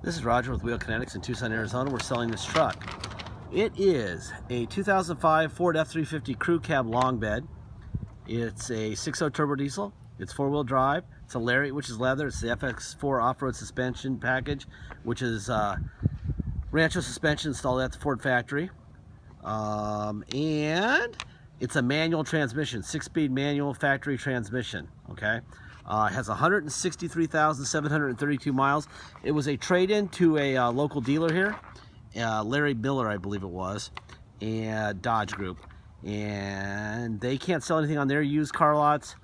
This is Roger with Wheel Kinetics in Tucson, Arizona. We're selling this truck. It is a 2005 Ford F350 crew cab long bed. It's a 6.0 turbo diesel. It's four-wheel drive. It's a Lariat, which is leather. It's the FX4 off-road suspension package, which is Rancho suspension installed at the Ford factory. And it's a manual transmission, 6-speed manual factory transmission. Okay. It has 163,732 miles. It was a trade-in to a local dealer here, Larry Miller, I believe it was, and Dodge Group. And they can't sell anything on their used car lots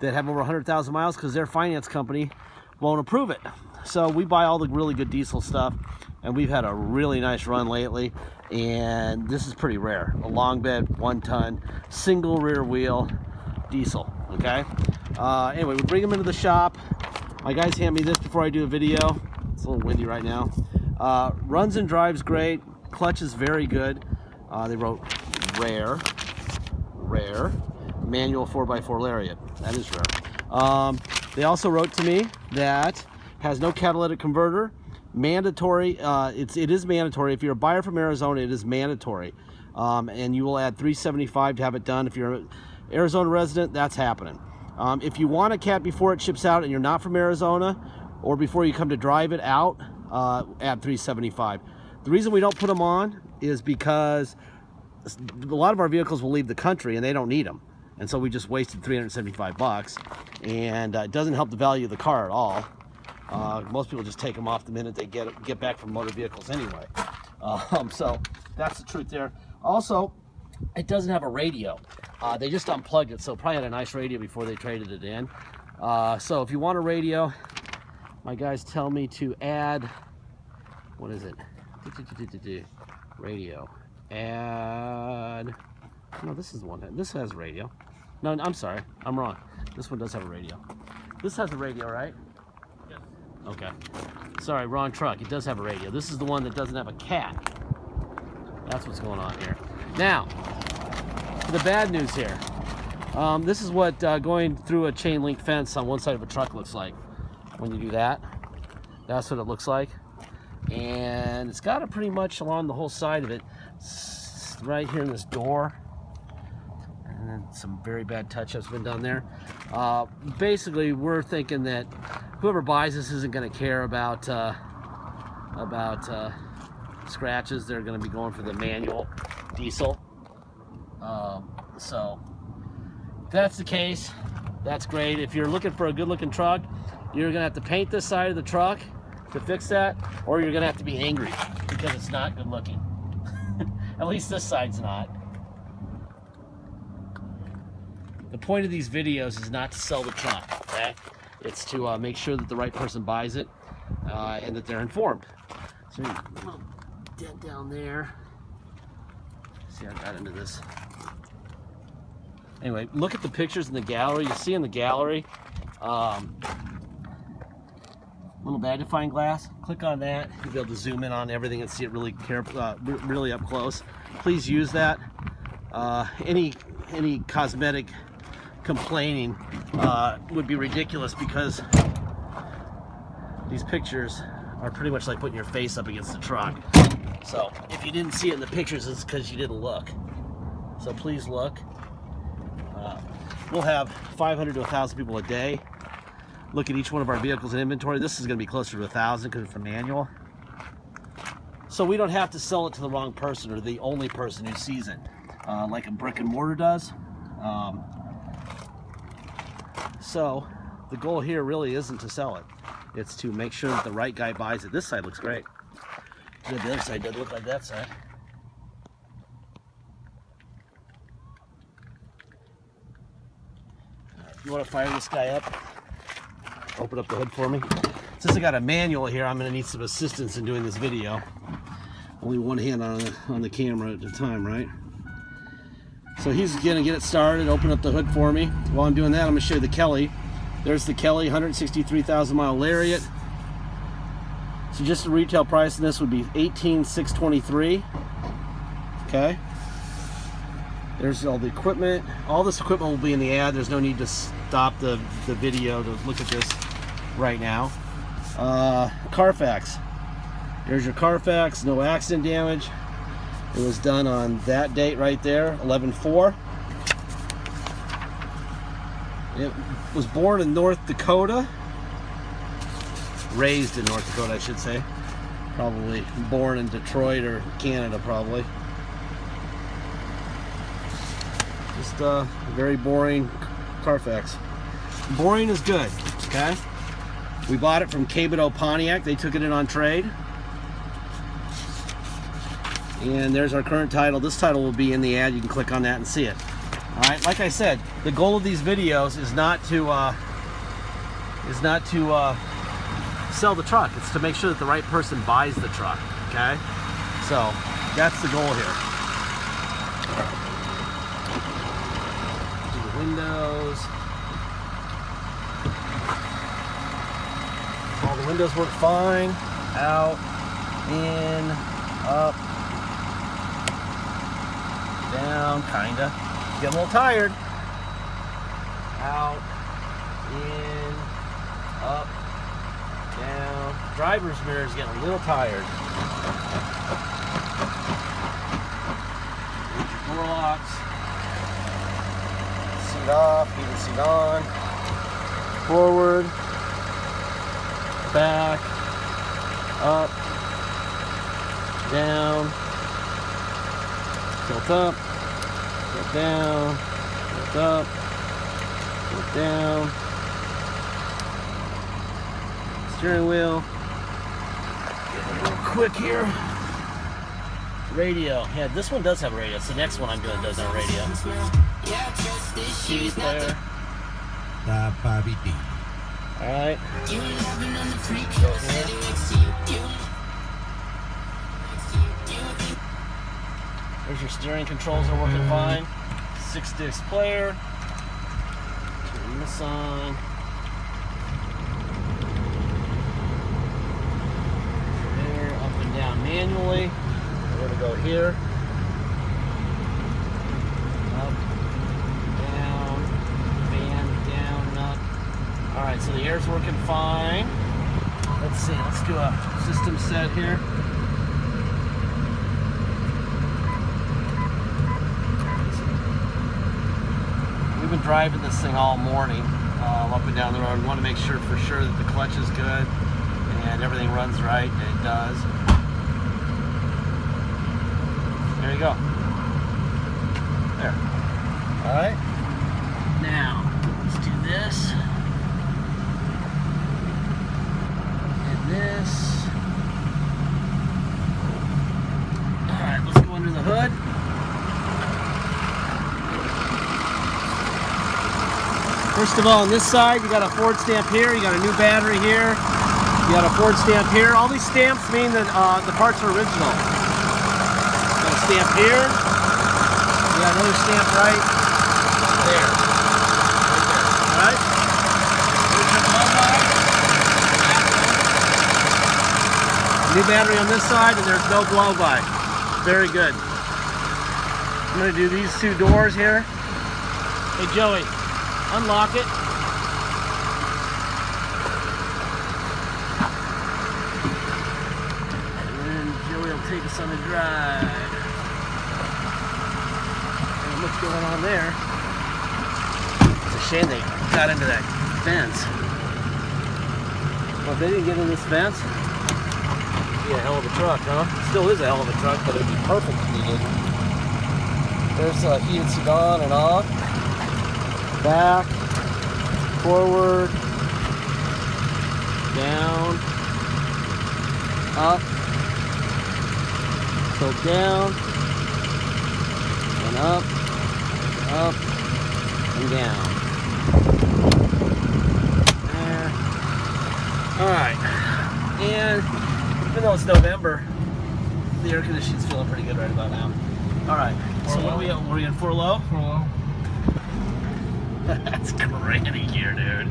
that have over 100,000 miles because their finance company won't approve it. So we buy all the really good diesel stuff, and we've had a really nice run lately. And this is pretty rare. A long bed, 1-ton, single rear wheel diesel. Okay. Anyway, we bring them into the shop. My guys hand me this before I do a video. It's a little windy right now. Runs and drives great. Clutch is very good. They wrote rare, manual 4x4 Lariat. That is rare. They also wrote to me that has no catalytic converter. Mandatory. It is mandatory. If you're a buyer from Arizona, it is mandatory. And you will add $375 to have it done. If you're an Arizona resident, that's happening. If you want a cat before it ships out and you're not from Arizona, or before you come to drive it out, add $375. The reason we don't put them on is because a lot of our vehicles will leave the country and they don't need them, and so we just wasted $375, and it doesn't help the value of the car at all. Most people just take them off the minute they get back from motor vehicles anyway. So that's the truth there. Also, it doesn't have a radio. They just unplugged it, so probably had a nice radio before they traded it in. So if you want a radio, my guys tell me to add, what is it? Radio. Add, no, this is the one. This has a radio. No, I'm sorry, I'm wrong. This one does have a radio. This has a radio, right? Yes. Okay. Sorry, wrong truck. It does have a radio. This is the one that doesn't have a cat. That's what's going on here. Now, the bad news here. This is what going through a chain link fence on one side of a truck looks like. When you do that, that's what it looks like. And it's got it pretty much along the whole side of it. It's right here in this door. And then some very bad touch-ups been done there. Basically, we're thinking that whoever buys this isn't going to care about scratches. They're going to be going for the manual diesel. So if that's the case, that's great. If you're looking for a good looking truck, you're gonna have to paint this side of the truck to fix that, or you're gonna have to be angry because it's not good looking. At least this side's not. The point of these videos is not to sell the truck, okay? It's to make sure that the right person buys it and that they're informed. So a little dent down there. See, I got into this. Anyway, look at the pictures in the gallery. You see in the gallery, little magnifying glass. Click on that. You'll be able to zoom in on everything and see it really really up close. Please use that. Any cosmetic complaining would be ridiculous, because these pictures are pretty much like putting your face up against the truck. So if you didn't see it in the pictures, it's because you didn't look. So please look. We'll have 500 to 1,000 people a day look at each one of our vehicles in inventory. This is going to be closer to 1,000 because it's a manual. So we don't have to sell it to the wrong person or the only person who sees it, like a brick and mortar does. So the goal here really isn't to sell it. It's to make sure that the right guy buys it. This side looks great. The other side doesn't look like that side. You want to fire this guy up? Open up the hood for me. Since I got a manual here, I'm going to need some assistance in doing this video. Only one hand on the camera at a time, right? So he's going to get it started. Open up the hood for me. While I'm doing that, I'm going to show you the Kelly. There's the Kelly 163,000 mile Lariat. So just the retail price in this would be $18,623. Okay. There's all the equipment. All this equipment will be in the ad. There's no need to stop the video to look at this right now. Carfax. There's your Carfax, no accident damage. It was done on that date right there, 11/4. It was born in North Dakota. Raised in North Dakota, I should say. Probably born in Detroit or Canada, probably. Just a very boring Carfax. Boring is good, okay? We bought it from Cabot Pontiac. They took it in on trade. And there's our current title. This title will be in the ad. You can click on that and see it. All right, like I said, the goal of these videos is not to sell the truck. It's to make sure that the right person buys the truck. Okay, so that's the goal here. Do the windows. All the windows work fine. Out, in, up, down, kinda. Get a little tired. Out, in, up, down. Driver's mirror's getting a little tired. Here's your door locks. Seat off, heated seat on. Forward, back, up, down, tilt up, tilt down, tilt up, tilt down. Steering wheel. Get a little quick here. Radio. Yeah, this one does have a radio. It's the next one I'm doing does have a radio. CD player. Alright. Go here. There's your steering controls are working fine. 6-disc player. Turn this on. There, up and down manually. We're going to go here. Up, down, fan, down, up. Alright, so the air's working fine. Let's see, let's do a system set here. We've been driving this thing all morning, up and down the road. We want to make sure for sure that the clutch is good and everything runs right, and it does. There you go. There. Alright. Now, let's do this. And this. Alright, let's go under the hood. First of all, on this side, you got a Ford stamp here, you got a new battery here, you got a Ford stamp here. All these stamps mean that the parts are original. Got a stamp here, you got another stamp right there. Right there. Alright? New battery on this side, and there's no blow-by. Very good. I'm going to do these two doors here. Hey, Joey. Unlock it. And then Joey will take us on a drive. And what's going on there? It's a shame they got into that fence. Well, if they didn't get in this fence, it'd be a hell of a truck, huh? It still is a hell of a truck, but it'd be perfect if they didn't. There's a heated seat on and off. Back, forward, down, up, tilt down, and up, and down. There. Alright, and even though it's November, the air conditioning's feeling pretty good right about now. Alright, so what are we in 4 low? 4 low. That's granny here, dude.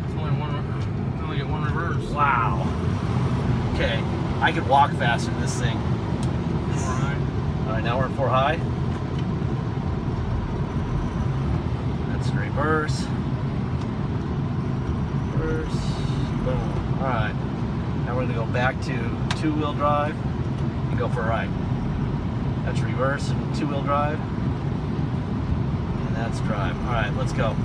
It's only get one reverse. Wow. Okay, I could walk faster than this thing. 4 high. Alright, now we're at 4 high. That's in reverse. Reverse. Boom. Alright. Now Now we're going to go back to two-wheel drive and go for a ride. That's reverse and two-wheel drive. And that's drive. All right, let's go.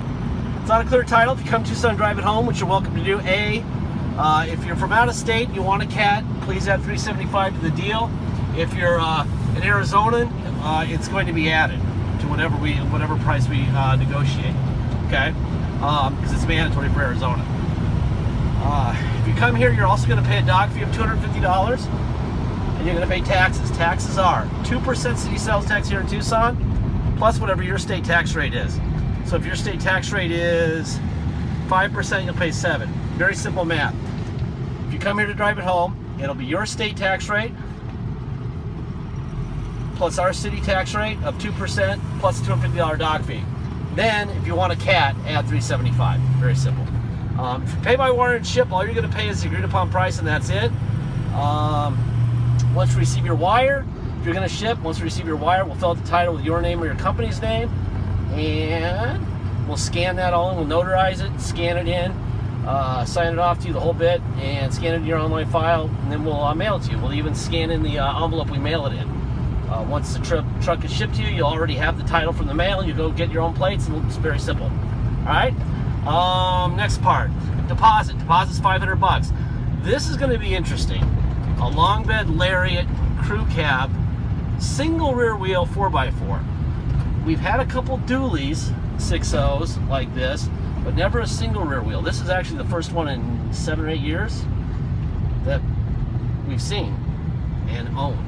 It's not a clear title. If you come to Tucson, drive it home, which you're welcome to do. If you're from out of state and you want a cat, please add 375 to the deal. If you're an Arizonan, it's going to be added to whatever price we negotiate. Okay, because it's mandatory for Arizona. If you come here, you're also going to pay a dock fee of $250, and you're going to pay taxes. Taxes are 2% city sales tax here in Tucson, plus whatever your state tax rate is. So if your state tax rate is 5%, you'll pay 7%. Very simple math. If you come here to drive it home, it'll be your state tax rate plus our city tax rate of 2% plus a $250 dock fee. Then, if you want a cat, add $375. Very simple. If you pay by wire and ship, all you're going to pay is the agreed upon price, and that's it. Once you receive your wire, if you're going to ship, once we receive your wire, we'll fill out the title with your name or your company's name, and we'll scan that all in, we'll notarize it, scan it in, sign it off to you, the whole bit, and scan it in your online file, and then we'll mail it to you. We'll even scan in the envelope we mail it in. Once the truck is shipped to you, you'll already have the title from the mail. You go get your own plates, and it's very simple. All right. Next part, deposit. Deposit's $500. This is going to be interesting. A long bed Lariat crew cab, single rear wheel 4x4. We've had a couple dualies 6.0s like this, but never a single rear wheel. This is actually the first one in 7 or 8 years that we've seen and owned.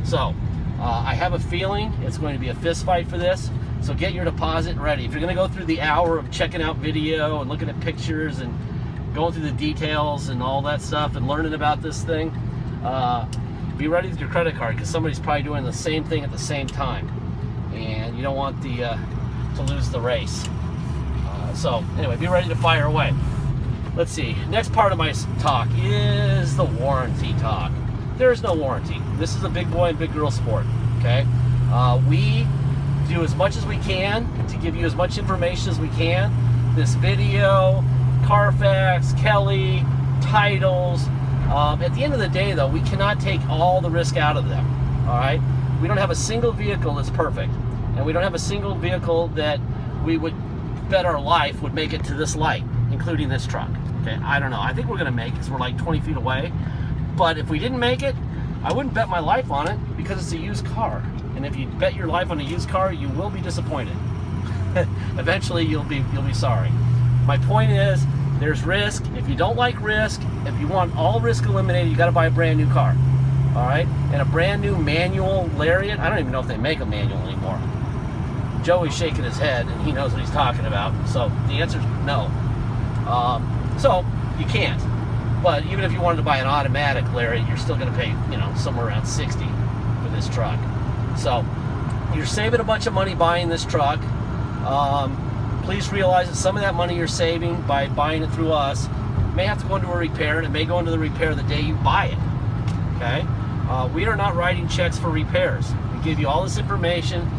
So I have a feeling it's going to be a fist fight for this. So get your deposit ready. If you're going to go through the hour of checking out video and looking at pictures and going through the details and all that stuff and learning about this thing, be ready with your credit card, because somebody's probably doing the same thing at the same time, and you don't want to lose the race. So anyway, be ready to fire away. Let's see. Next part of my talk is the warranty talk. There is no warranty. This is a big boy and big girl sport. Okay, we do as much as we can to give you as much information as we can. This video, Carfax, Kelly, titles. At the end of the day, though, we cannot take all the risk out of them. All right, we don't have a single vehicle that's perfect, and we don't have a single vehicle that we would bet our life would make it to this light, including this truck. Okay, I don't know. I think we're gonna make it because we're like 20 feet away. But if we didn't make it, I wouldn't bet my life on it, because it's a used car. And if you bet your life on a used car, you will be disappointed. Eventually, you'll be sorry. My point is, there's risk. If you don't like risk, if you want all risk eliminated, you got to buy a brand new car. All right? And a brand new manual Lariat, I don't even know if they make a manual anymore. Joey's shaking his head, and he knows what he's talking about. So the answer is no. So you can't. But even if you wanted to buy an automatic Lariat, you're still going to pay, somewhere around $60 for this truck. So you're saving a bunch of money buying this truck. Please realize that some of that money you're saving by buying it through us may have to go into a repair, and it may go into the repair the day you buy it. Okay? We are not writing checks for repairs. We give you all this information.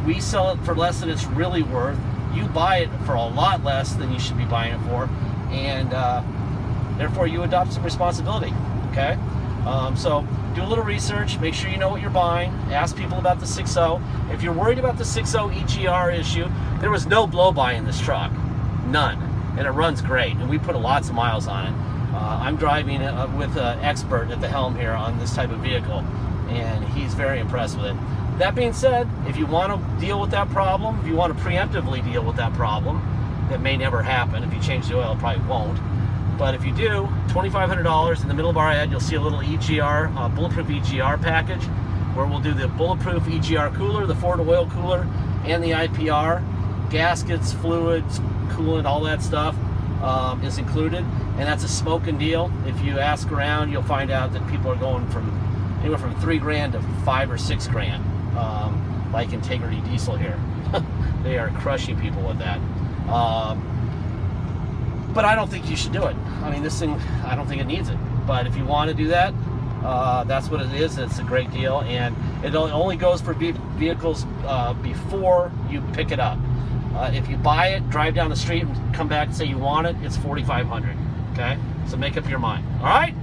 We sell it for less than it's really worth. You buy it for a lot less than you should be buying it for, and therefore you adopt some responsibility. Okay? So do a little research, make sure you know what you're buying, ask people about the 6.0. If you're worried about the 6.0 EGR issue, there was no blow-by in this truck. None. And it runs great, and we put lots of miles on it. I'm driving with an expert at the helm here on this type of vehicle, and he's very impressed with it. That being said, if you want to deal with that problem, if you want to preemptively deal with that problem, that may never happen. If you change the oil, it probably won't. But if you do, $2,500, in the middle of our ad, you'll see a little EGR, bulletproof EGR package, where we'll do the bulletproof EGR cooler, the Ford oil cooler, and the IPR. Gaskets, fluids, coolant, all that stuff is included, and that's a smoking deal. If you ask around, you'll find out that people are going from anywhere from $3,000 to $5,000 or $6,000, like Integrity Diesel here. They are crushing people with that. But I don't think you should do it. I mean, this thing, I don't think it needs it. But if you want to do that, that's what it is. It's a great deal, and it only goes for vehicles before you pick it up. If you buy it, drive down the street, and come back and say you want it, it's $4,500. Okay, so make up your mind. All right.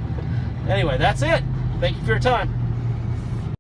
Anyway, that's it. Thank you for your time.